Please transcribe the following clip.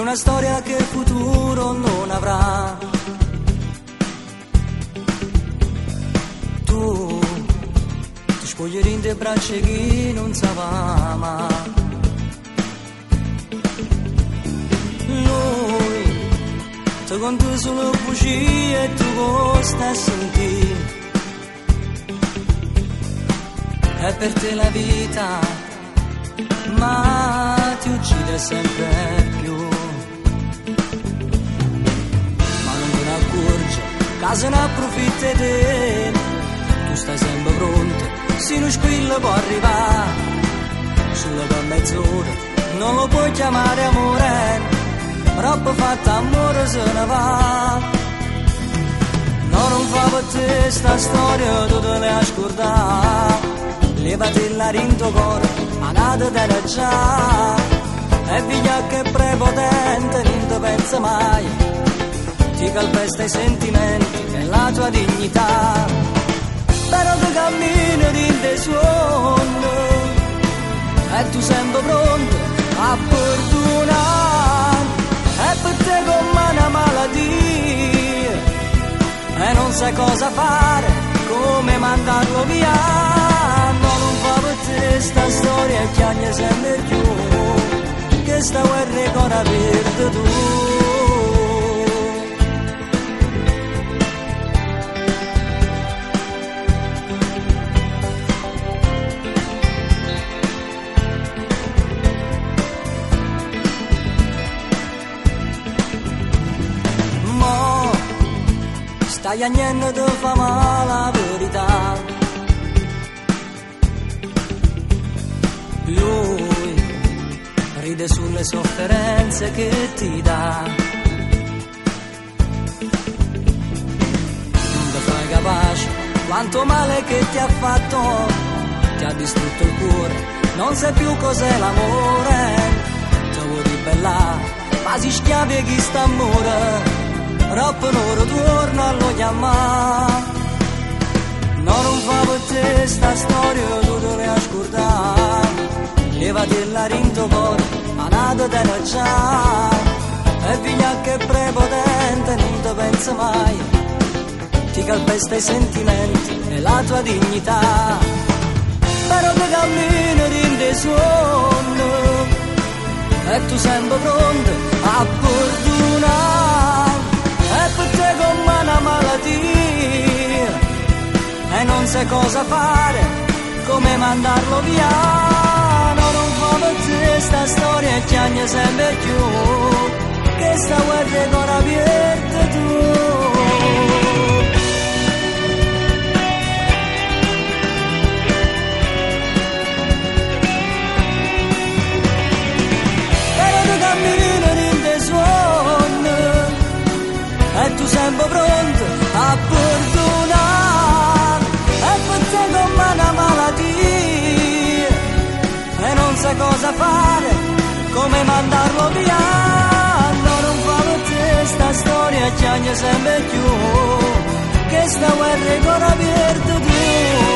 una storia che il futuro non avrà. Tu ti spoglieri in te braccia chi non sapeva mai. Lui ti conta solo bugie e tu costa a sentire. È per te la vita, ma ti uccide sempre più. Ma non te ne accorgi, casa ne approfitta di te. Tu stai sempre pronto, se non squilla può arrivare. Solo per mezz'ora, non lo puoi chiamare amore, troppo fatto amore se ne va. No, non fa per te sta storia, tu te ne hai scordato. Levati la rinto cuore, a nata te già. E figlia che è prepotente, non ti pensa mai. Ti calpesta i sentimenti e la tua dignità. Però tu cammini in dei suoni e tu sempre pronto a perdonare. E per te come una malattia e non sai cosa fare, come mandarlo via. Non fa per te sta storia e chiagna sempre più, che sta guerra è con aperto tu. Mo stai agnendo ti fa male la verità. Lui ride sulle sofferenze che ti dà. Non ti fai capace quanto male che ti ha fatto, ti ha distrutto il cuore, non sai più cos'è l'amore. Ti vuoi ribellare, ma si schiavi chi sta a mura, troppo loro torno a lo chiamare. No, non fa per te sta storia, tu te ne hai scordato. Levati la rinto cuore, a nata te ne già. E figlia che è prepotente, non ti pensa mai. Ti calpesta i sentimenti e la tua dignità. Però tu cammini in dei suoni e tu sempre pronto a perdonare. E per te come una malattia e non sai cosa fare, come mandarlo via. No, non fa per te sta storia e chiagna sempre più, che sta guerra è con aperto tu. Però tu cammini in dei suoni e tu sempre pronto a perdonare. E per te come una malattia e non sai cosa fare, come mandarlo via. No, non fa per te sta storia, chiagna sempre più, che sta guerra è ancora aperto tu.